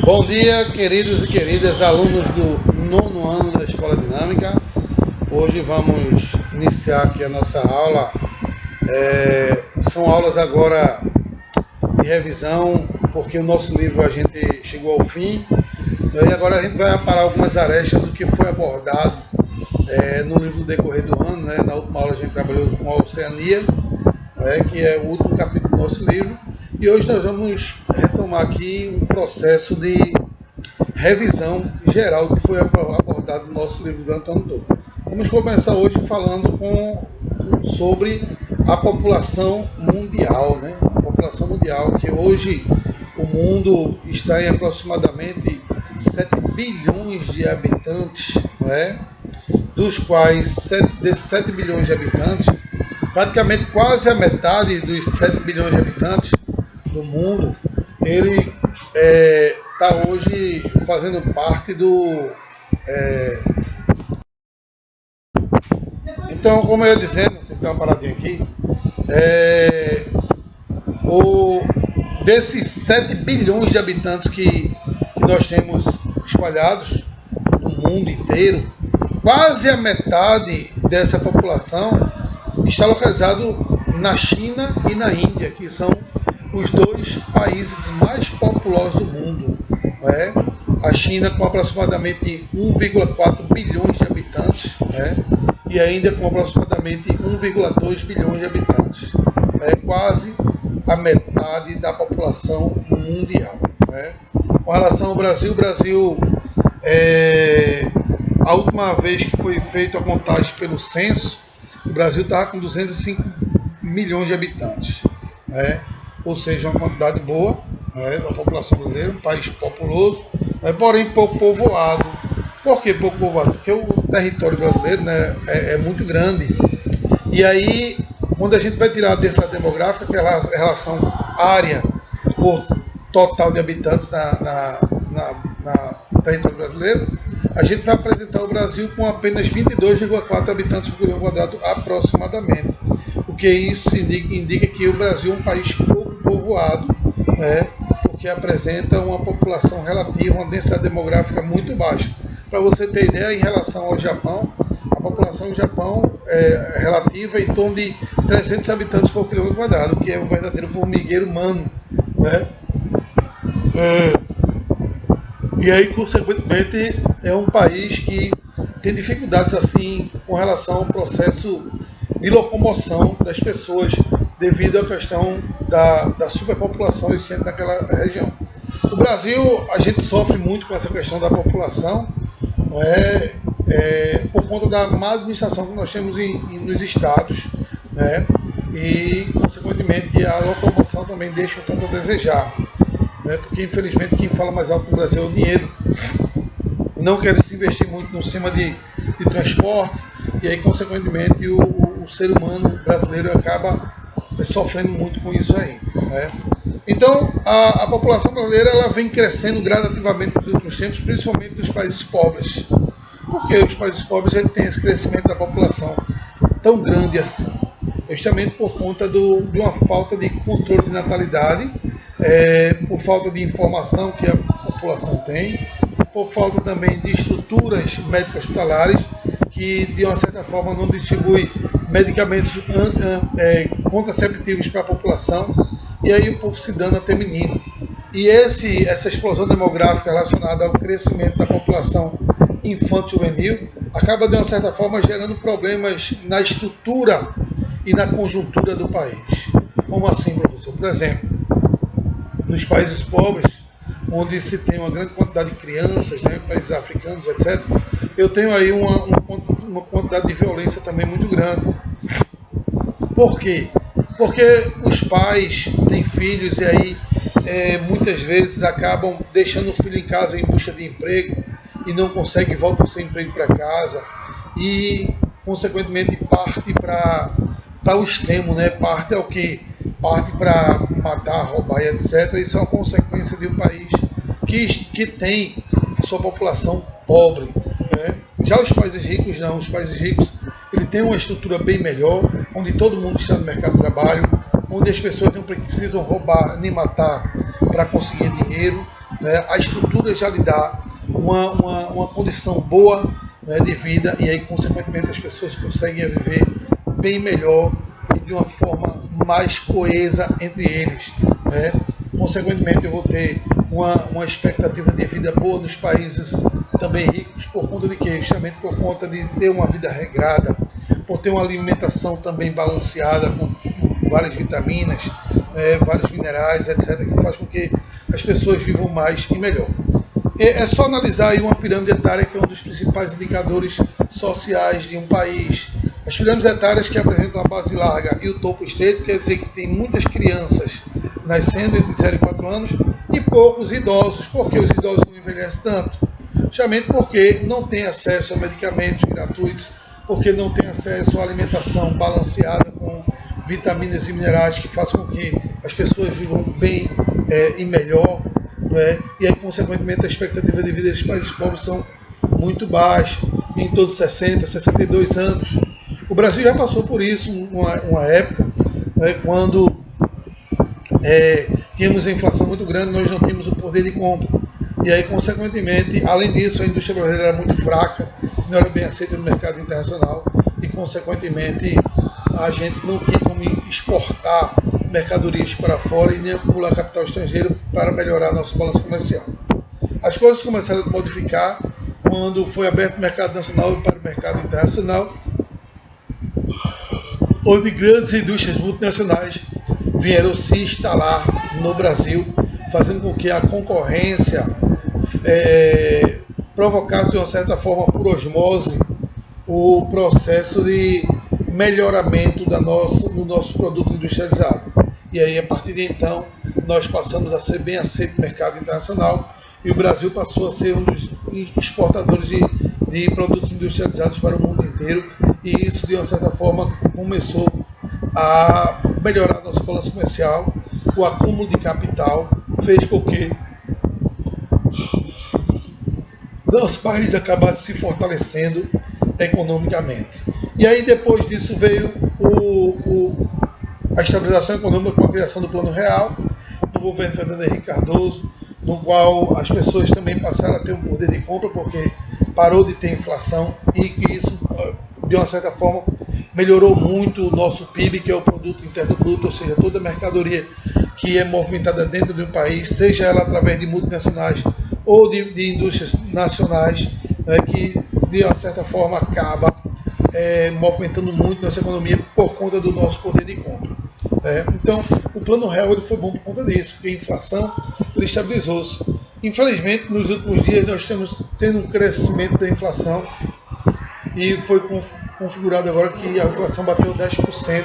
Bom dia, queridos e queridas alunos do nono ano da Escola Dinâmica. Hoje vamos iniciar aqui a nossa aula. São aulas agora de revisão, porque o nosso livro a gente chegou ao fim. E agora a gente vai aparar algumas arestas do que foi abordado no livro no decorrer do ano. Na última aula a gente trabalhou com a Oceania, que é o último capítulo do nosso livro. E hoje nós vamos retomar aqui um processo de revisão geral que foi abordado no nosso livro durante o ano todo. Vamos começar hoje falando sobre a população mundial, A população mundial, que hoje o mundo está em aproximadamente 7 bilhões de habitantes, dos quais desses 7 bilhões de habitantes, praticamente quase a metade dos 7 bilhões de habitantes do mundo, ele está hoje fazendo parte do... Então, como eu ia dizendo, tem que dar uma paradinha aqui, desses 7 bilhões de habitantes que nós temos espalhados no mundo inteiro, quase a metade dessa população está localizado na China e na Índia, que são os dois países mais populosos do mundo. A China com aproximadamente 1,4 bilhões de habitantes, e a Índia com aproximadamente 1,2 bilhões de habitantes. É quase a metade da população mundial. Com relação ao Brasil, a última vez que foi feita a contagem pelo censo, o Brasil estava com 205 milhões de habitantes. Ou seja, uma quantidade boa da população brasileira, um país populoso, porém pouco povoado. Por que pouco povoado? Porque o território brasileiro é muito grande. E aí, quando a gente vai tirar a densidade demográfica, que é a relação área por total de habitantes no território brasileiro, a gente vai apresentar o Brasil com apenas 22,4 habitantes por quilômetro quadrado aproximadamente. O que isso indica que o Brasil é um país pouco povoado, porque apresenta uma população relativa, uma densidade demográfica muito baixa. Para você ter ideia, em relação ao Japão, a população do Japão é relativa em torno de 300 habitantes por quilômetro quadrado, que é um verdadeiro formigueiro humano. E aí, consequentemente, é um país que tem dificuldades assim com relação ao processo de locomoção das pessoas, devido à questão da superpopulação existente naquela região. O Brasil, a gente sofre muito com essa questão da população, por conta da má administração que nós temos nos estados, e, consequentemente, a locomoção também deixa um tanto a desejar, porque, infelizmente, quem fala mais alto no Brasil é o dinheiro. Não quer se investir muito no sistema de transporte, e aí, consequentemente, o ser humano brasileiro acaba sofrendo muito com isso aí. Então, a população brasileira ela vem crescendo gradativamente nos últimos tempos, principalmente nos países pobres. Por que os países pobres têm esse crescimento da população tão grande assim? Justamente por conta de uma falta de controle de natalidade, por falta de informação que a população tem, por falta também de estruturas médicas hospitalares que, de uma certa forma, não distribui medicamentos contraceptivos para a população, e aí o povo se dana a ter menino. E essa explosão demográfica relacionada ao crescimento da população infanto-juvenil acaba, de uma certa forma, gerando problemas na estrutura e na conjuntura do país. Como assim, professor? Por exemplo, nos países pobres, onde se tem uma grande quantidade de crianças, países africanos, etc., eu tenho aí uma quantidade de violência também muito grande. Por quê? Porque os pais têm filhos e aí muitas vezes acabam deixando o filho em casa em busca de emprego e não conseguem voltar sem emprego para casa e, consequentemente, parte para o extremo, Parte ao quê? Parte para matar, roubar e etc. Isso é uma consequência de um país que tem a sua população pobre. Já os países ricos não. Os países ricos ele tem uma estrutura bem melhor, onde todo mundo está no mercado de trabalho, onde as pessoas não precisam roubar nem matar para conseguir dinheiro, né, a estrutura já lhe dá uma condição boa, né, de vida, e aí, consequentemente, as pessoas conseguem viver bem melhor e de uma forma mais coesa entre eles, né? Consequentemente, eu vou ter uma expectativa de vida boa nos países também ricos, por conta de quê? Justamente por conta de ter uma vida regrada, por ter uma alimentação também balanceada, com várias vitaminas, vários minerais, etc., que faz com que as pessoas vivam mais e melhor. É só analisar aí uma pirâmide etária, que é um dos principais indicadores sociais de um país. As pirâmides etárias, que apresentam a base larga e o topo estreito, quer dizer que tem muitas crianças nascendo entre 0 e 4 anos e poucos idosos. Por que os idosos não envelhecem tanto? Justamente porque não tem acesso a medicamentos gratuitos, porque não tem acesso à alimentação balanceada com vitaminas e minerais que façam com que as pessoas vivam bem e melhor, né? E aí, consequentemente, a expectativa de vida dos países pobres são muito baixas, em torno de 60, 62 anos. O Brasil já passou por isso uma época, né, quando tínhamos a inflação muito grande, nós não tínhamos o poder de compra. E aí, consequentemente, além disso, a indústria brasileira era muito fraca, não era bem aceita no mercado internacional e, consequentemente, a gente não tinha como exportar mercadorias para fora e nem acumular capital estrangeiro para melhorar a nossa balança comercial. As coisas começaram a modificar quando foi aberto o mercado nacional para o mercado internacional, onde grandes indústrias multinacionais vieram se instalar no Brasil, fazendo com que a concorrência provocasse, de uma certa forma, por osmose, o processo de melhoramento do nosso produto industrializado. E aí, a partir de então, nós passamos a ser bem aceito no mercado internacional e o Brasil passou a ser um dos exportadores de produtos industrializados para o mundo inteiro, e isso, de uma certa forma, começou a melhorar a nossa balança comercial. O acúmulo de capital fez com que nosso país acabasse se fortalecendo economicamente. E aí, depois disso, veio a estabilização econômica com a criação do Plano Real, do governo Fernando Henrique Cardoso, no qual as pessoas também passaram a ter um poder de compra, porque parou de ter inflação, e que isso, de uma certa forma, melhorou muito o nosso PIB, que é o Produto Interno Bruto, ou seja, toda a mercadoria que é movimentada dentro de um país, seja ela através de multinacionais ou de indústrias nacionais, né, que, de uma certa forma, acaba movimentando muito nossa economia por conta do nosso poder de compra. Então, o Plano Real ele foi bom por conta disso, porque a inflação estabilizou-se. Infelizmente, nos últimos dias, nós estamos tendo um crescimento da inflação, e foi configurado agora que a inflação bateu 10%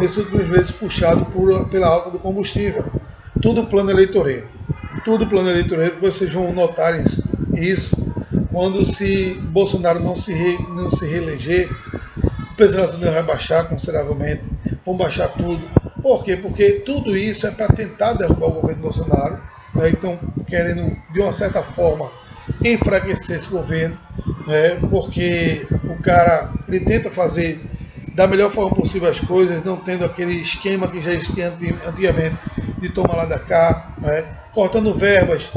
nesses últimos meses, puxado pela alta do combustível. Tudo plano eleitoreiro. Tudo plano eleitoreiro, vocês vão notar isso. Quando se Bolsonaro não se reeleger, o preço da gasolina vai baixar consideravelmente, vão baixar tudo. Por quê? Porque tudo isso é para tentar derrubar o governo Bolsonaro, né? Então, querendo, de uma certa forma, enfraquecer esse governo, né? Porque o cara ele tenta fazer da melhor forma possível as coisas, não tendo aquele esquema que já existia antigamente de tomar lá da cá, né? Cortando verbas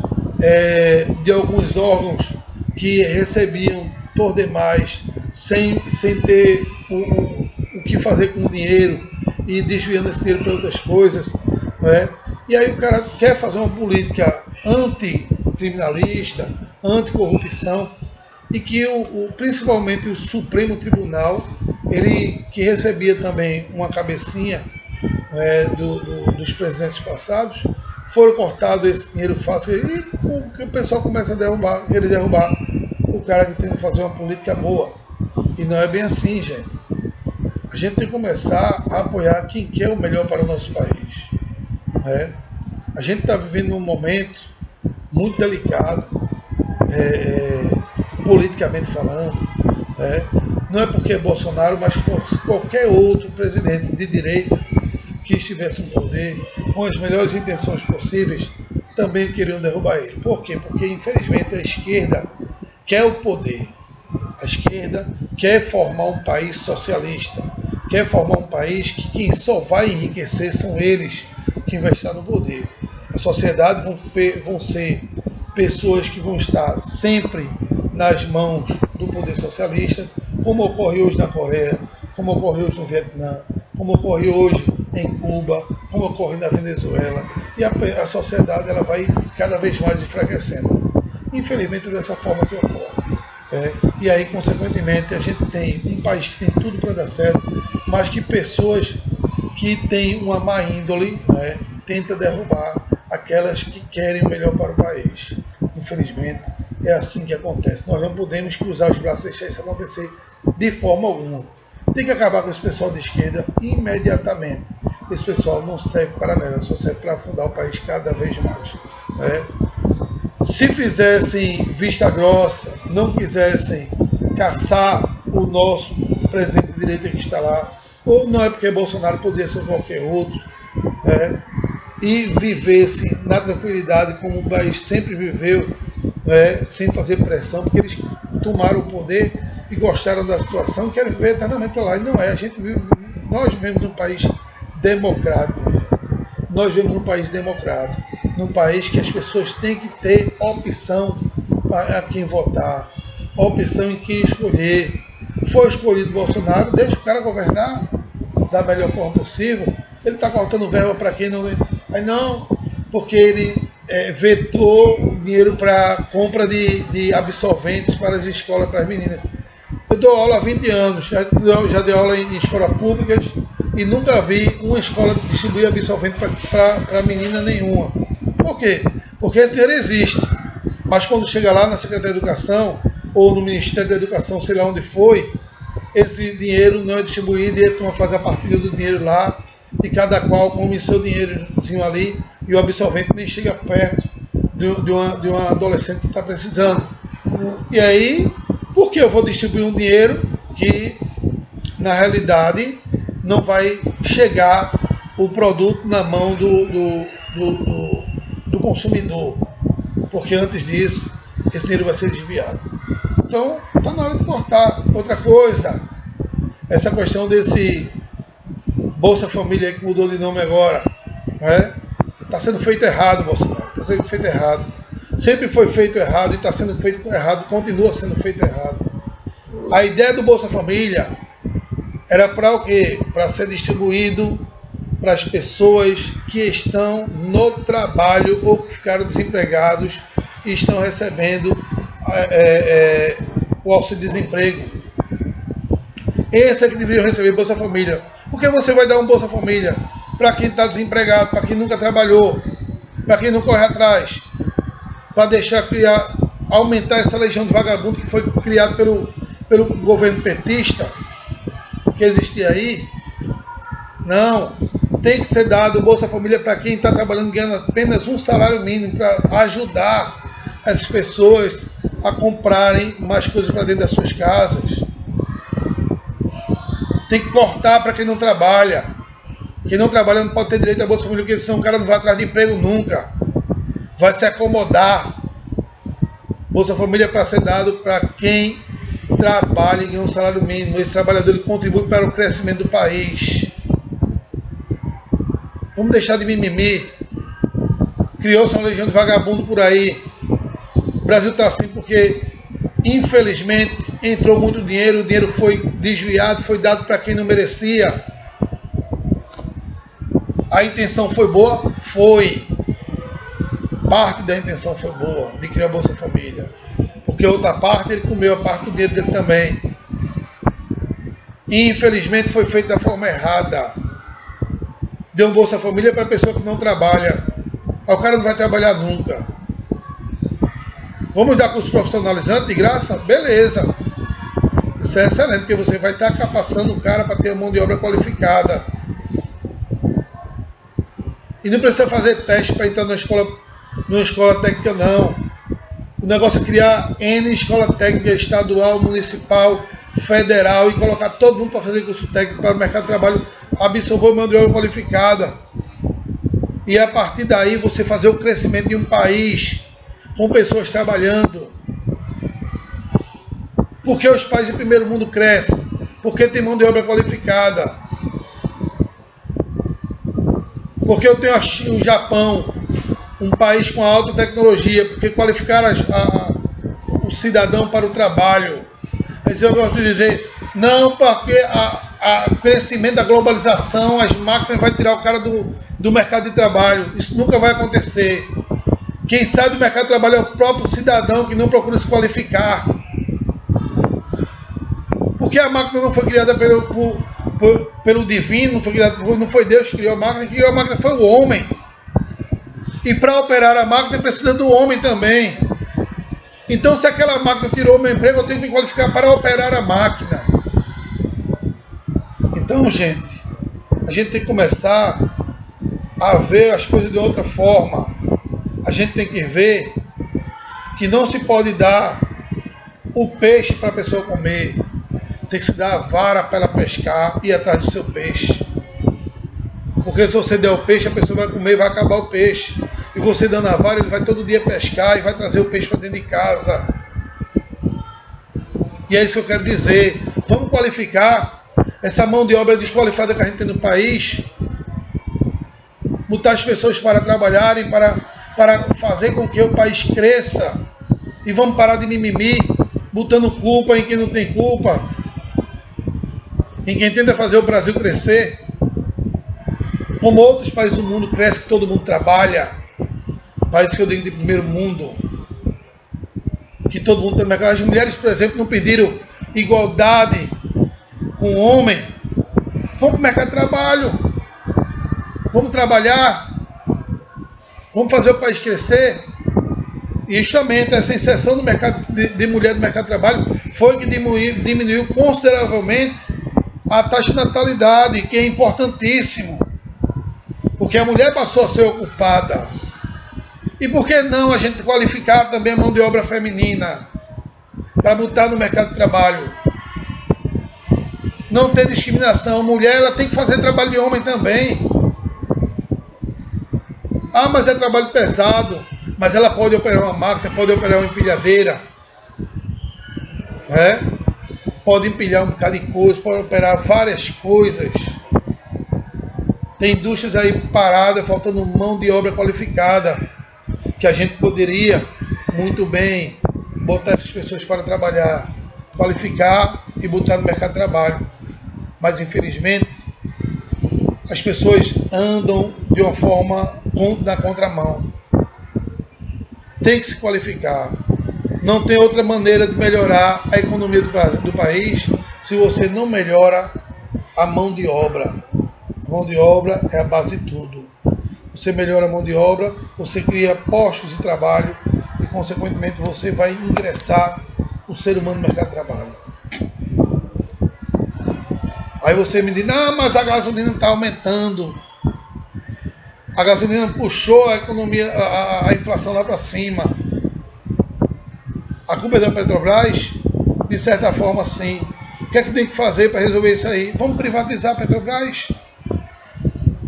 de alguns órgãos que recebiam por demais, sem ter o que fazer com o dinheiro, e desviando esse dinheiro para outras coisas, né? E aí o cara quer fazer uma política anticriminalista, anticorrupção, e que principalmente o Supremo Tribunal, ele que recebia também uma cabecinha dos presidentes passados, foram cortados esse dinheiro fácil, e o pessoal começa a querer derrubar o cara que tenta fazer uma política boa. E não é bem assim, gente. A gente tem que começar a apoiar quem quer o melhor para o nosso país. A gente está vivendo um momento muito delicado, politicamente falando. Não é porque é Bolsonaro, mas por qualquer outro presidente de direita que estivesse no poder, com as melhores intenções possíveis, também queriam derrubar ele. Por quê? Porque, infelizmente, a esquerda quer o poder. A esquerda quer formar um país socialista, quer formar um país que quem só vai enriquecer são eles que vai estar no poder. A sociedade vão ser pessoas que vão estar sempre nas mãos do poder socialista, como ocorre hoje na Coreia, como ocorre hoje no Vietnã, como ocorre hoje em Cuba, como ocorre na Venezuela, e a sociedade ela vai cada vez mais enfraquecendo. Infelizmente, dessa forma que ocorre. E aí, consequentemente, a gente tem um país que tem tudo para dar certo, mas que pessoas que têm uma má índole tentam derrubar aquelas que querem o melhor para o país. Infelizmente, é assim que acontece. Nós não podemos cruzar os braços e deixar isso acontecer de forma alguma. Tem que acabar com esse pessoal de esquerda imediatamente. Esse pessoal não serve para nada, só serve para afundar o país cada vez mais. Se fizessem vista grossa, não quisessem caçar o nosso presidente de direita que está lá, ou não é porque Bolsonaro poderia ser qualquer outro, e vivesse na tranquilidade como o país sempre viveu, sem fazer pressão, porque eles tomaram o poder e gostaram da situação e querem viver eternamente para lá. E não é, nós vivemos num país democrático, nós vivemos num país democrático, num país que as pessoas têm que ter opção a quem votar, opção em quem escolher. Foi escolhido Bolsonaro, deixa o cara governar da melhor forma possível. Ele está cortando verba para quem não... Aí não, porque ele vetou dinheiro para compra de absorventes para as escolas, para as meninas. Eu dou aula há 20 anos, já dei aula em escolas públicas e nunca vi uma escola distribuir absorvente para menina nenhuma. Por quê? Porque esse dinheiro existe. Mas quando chega lá na Secretaria de Educação ou no Ministério da Educação, sei lá onde foi, esse dinheiro não é distribuído e a turma faz a partilha do dinheiro lá e cada qual come seu dinheirozinho ali e o absorvente nem chega perto de uma adolescente que está precisando. E aí, por que eu vou distribuir um dinheiro que, na realidade, não vai chegar o produto na mão do consumidor? Porque antes disso, esse dinheiro vai ser desviado. Então, está na hora de cortar. Outra coisa, essa questão desse Bolsa Família que mudou de nome agora, está sendo feito errado, Bolsonaro. Está sendo feito errado. Sempre foi feito errado e está sendo feito errado, continua sendo feito errado. A ideia do Bolsa Família era para o quê? Para ser distribuído para as pessoas que estão no trabalho ou que ficaram desempregados e estão recebendo o auxílio-desemprego. Esse é que deveriam receber Bolsa Família. Por que você vai dar um Bolsa Família para quem está desempregado, para quem nunca trabalhou, para quem não corre atrás, para deixar aumentar essa legião de vagabundo que foi criada pelo governo petista que existia aí? Não, tem que ser dado o Bolsa Família para quem está trabalhando ganhando apenas um salário mínimo, para ajudar as pessoas a comprarem mais coisas para dentro das suas casas. Tem que cortar para quem não trabalha. Quem não trabalha não pode ter direito a Bolsa Família, porque senão o cara não vai atrás de emprego nunca. Vai se acomodar. Bolsa Família é para ser dado para quem trabalha e ganha um salário mínimo. Esse trabalhador ele contribui para o crescimento do país. Vamos deixar de mimimi. Criou-se uma legião de vagabundo por aí. O Brasil está assim porque, infelizmente, entrou muito dinheiro, o dinheiro foi desviado, foi dado para quem não merecia. A intenção foi boa? Foi. Parte da intenção foi boa, de criar a Bolsa Família. Porque outra parte, ele comeu a parte do dinheiro dele também. E, infelizmente, foi feito da forma errada. Deu um Bolsa Família para a pessoa que não trabalha. Aí o cara não vai trabalhar nunca. Vamos dar curso profissionalizante de graça? Beleza. Isso é excelente, porque você vai estar capacitando o cara para ter uma mão de obra qualificada. E não precisa fazer teste para entrar numa escola técnica, não. O negócio é criar N escola técnica estadual, municipal, federal e colocar todo mundo para fazer curso técnico para o mercado de trabalho, absorver mão de obra qualificada. E a partir daí você fazer o crescimento de um país com pessoas trabalhando. Porque os países de primeiro mundo crescem? Porque tem mão de obra qualificada. Porque eu tenho o Japão, um país com alta tecnologia, porque qualificar o cidadão para o trabalho. Mas eu gosto de dizer, não, porque o crescimento da globalização, as máquinas vai tirar o cara do mercado de trabalho. Isso nunca vai acontecer. Quem sai do mercado de trabalho é o próprio cidadão que não procura se qualificar. Porque a máquina não foi criada pelo divino, não foi Deus que criou a máquina, quem criou a máquina foi o homem. E para operar a máquina precisa do homem também. Então, se aquela máquina tirou o meu emprego, eu tenho que me qualificar para operar a máquina. Então, gente, a gente tem que começar a ver as coisas de outra forma. A gente tem que ver que não se pode dar o peixe para a pessoa comer. Tem que se dar a vara para ela pescar e ir atrás do seu peixe. Porque se você der o peixe, a pessoa vai comer e vai acabar o peixe. E você dando a vara, ele vai todo dia pescar e vai trazer o peixe para dentro de casa. E é isso que eu quero dizer. Vamos qualificar essa mão de obra desqualificada que a gente tem no país. Botar as pessoas para trabalharem, para fazer com que o país cresça. E vamos parar de mimimi, botando culpa em quem não tem culpa. Em quem tenta fazer o Brasil crescer. Como outros países do mundo crescem, que todo mundo trabalha. Países que eu digo de primeiro mundo. Que todo mundo tem mercado. As mulheres, por exemplo, não pediram igualdade com o homem. Vamos para o mercado de trabalho. Vamos trabalhar. Vamos fazer o país crescer. E justamente essa inserção do mercado de mulher no mercado de trabalho foi que diminuiu consideravelmente a taxa de natalidade, que é importantíssimo. Porque a mulher passou a ser ocupada. E por que não a gente qualificar também a mão de obra feminina para botar no mercado de trabalho? Não tem discriminação. Mulher, ela tem que fazer trabalho de homem também. Ah, mas é trabalho pesado. Mas ela pode operar uma máquina, pode operar uma empilhadeira. Pode empilhar um bocado de coisa, pode operar várias coisas. Tem indústrias aí paradas, faltando mão de obra qualificada, que a gente poderia muito bem botar essas pessoas para trabalhar, qualificar e botar no mercado de trabalho. Mas infelizmente as pessoas andam de uma forma na contramão. Tem que se qualificar. Não tem outra maneira de melhorar a economia do país se você não melhora a mão de obra. A mão de obra é a base de tudo. Você melhora a mão de obra, você cria postos de trabalho e, consequentemente, você vai ingressar o ser humano no mercado de trabalho. Aí você me diz, não, mas a gasolina está aumentando. A gasolina puxou a economia, a inflação lá para cima. A culpa é da Petrobras? De certa forma, sim. O que é que tem que fazer para resolver isso aí? Vamos privatizar a Petrobras?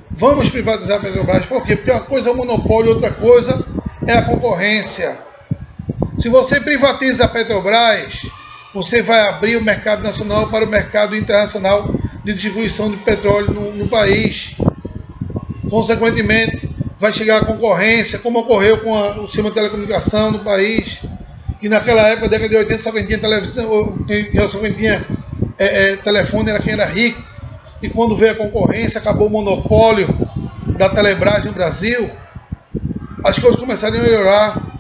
Vamos privatizar a Petrobras. Por quê? Porque uma coisa é o monopólio, outra coisa é a concorrência. Se você privatiza a Petrobras, você vai abrir o mercado nacional para o mercado internacional de distribuição de petróleo no país. Consequentemente, vai chegar a concorrência, como ocorreu com o sistema de telecomunicação no país, que naquela época, década de 80, só quem tinha televisão, só quem tinha telefone era quem era rico. E quando veio a concorrência, acabou o monopólio da Telebrás no Brasil, as coisas começaram a melhorar.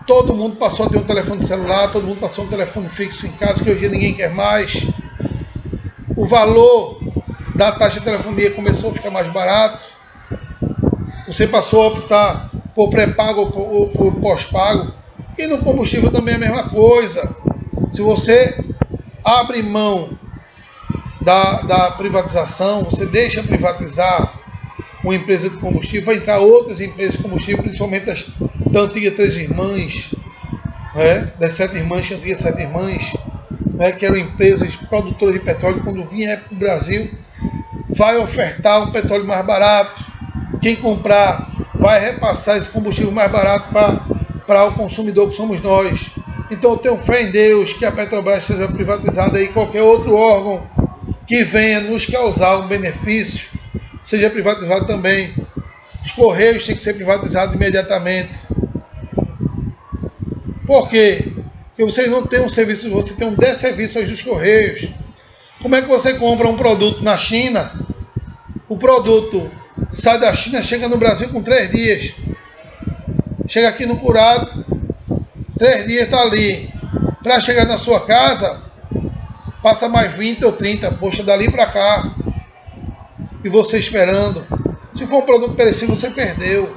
Todo mundo passou a ter um telefone celular, todo mundo passou a ter um telefone fixo em casa, que hoje em dia ninguém quer mais. O valor da taxa de telefonia começou a ficar mais barato. Você passou a optar por pré-pago ou por pós-pago. E no combustível também é a mesma coisa. Se você abre mão da privatização, você deixa privatizar uma empresa de combustível, vai entrar outras empresas de combustível, principalmente da antiga Três Irmãs, das Sete Irmãs, que antigas Sete Irmãs, que eram empresas produtoras de petróleo. Quando vinha para o Brasil, vai ofertar um petróleo mais barato. Quem comprar vai repassar esse combustível mais barato para o consumidor, que somos nós. Então eu tenho fé em Deus que a Petrobras seja privatizada e qualquer outro órgão que venha nos causar um benefício seja privatizado também, Os Correios têm que ser privatizados imediatamente. Por quê? Porque você não tem um serviço, você tem um desserviço aos dos Correios. Como é que você compra um produto na China? O produto sai da China, chega no Brasil com 3 dias. Chega aqui no Curado, 3 dias está ali. Para chegar na sua casa, passa mais 20 ou 30, poxa, dali para cá. E você esperando. Se for um produto perecível, você perdeu.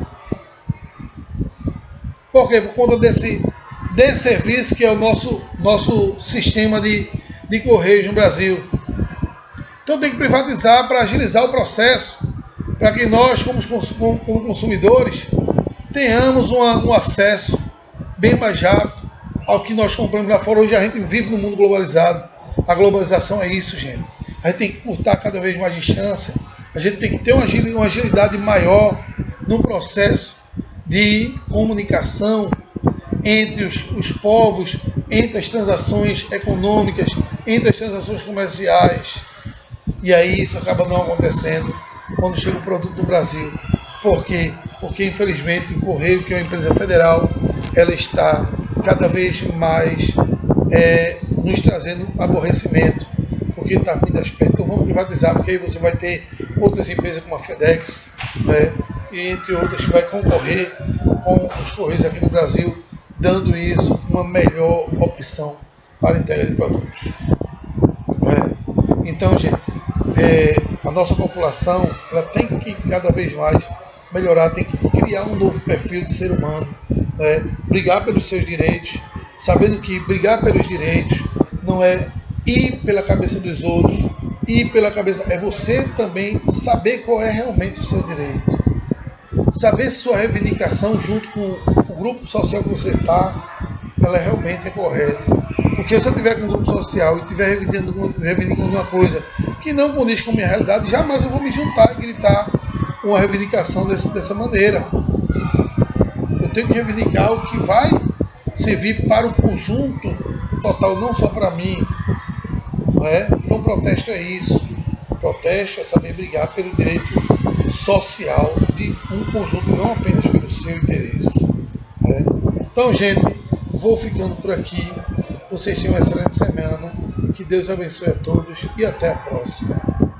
Por quê? Por conta desse serviço que é o nosso sistema de Correios no Brasil. Então tem que privatizar para agilizar o processo, para que nós, como consumidores, tenhamos um acesso bem mais rápido ao que nós compramos lá fora. Hoje a gente vive no mundo globalizado. A globalização é isso, gente. A gente tem que cortar cada vez mais distância. A gente tem que ter uma agilidade maior no processo de comunicação entre os povos, entre as transações econômicas, entre as transações comerciais. E aí isso acaba não acontecendo quando chega o produto do Brasil. Por quê? Porque infelizmente o Correio, que é uma empresa federal, ela está cada vez mais nos trazendo aborrecimento, porque está vindo das pernas. Então vamos privatizar, porque aí você vai ter outras empresas como a FedEx, né, e entre outras que vai concorrer com os Correios aqui no Brasil, dando isso uma melhor opção para a entrega de produtos. Né? Então, gente, a nossa população ela tem que cada vez mais melhorar, tem que criar um novo perfil de ser humano, né? Brigar pelos seus direitos, sabendo que brigar pelos direitos não é ir pela cabeça dos outros, ir pela cabeça, é você também saber qual é realmente o seu direito, saber se sua reivindicação junto com o grupo social que você está, ela realmente é correta. Porque se eu estiver com um grupo social e estiver reivindicando uma coisa que não condiz com a minha realidade, jamais eu vou me juntar e gritar uma reivindicação dessa maneira. Eu tenho que reivindicar o que vai servir para o conjunto total, não só para mim. Não é? Então protesto é isso. Protesto é saber brigar pelo direito social de um conjunto, não apenas pelo seu interesse. Né? Então, gente, vou ficando por aqui. Vocês tenham uma excelente semana. Que Deus abençoe a todos e até a próxima.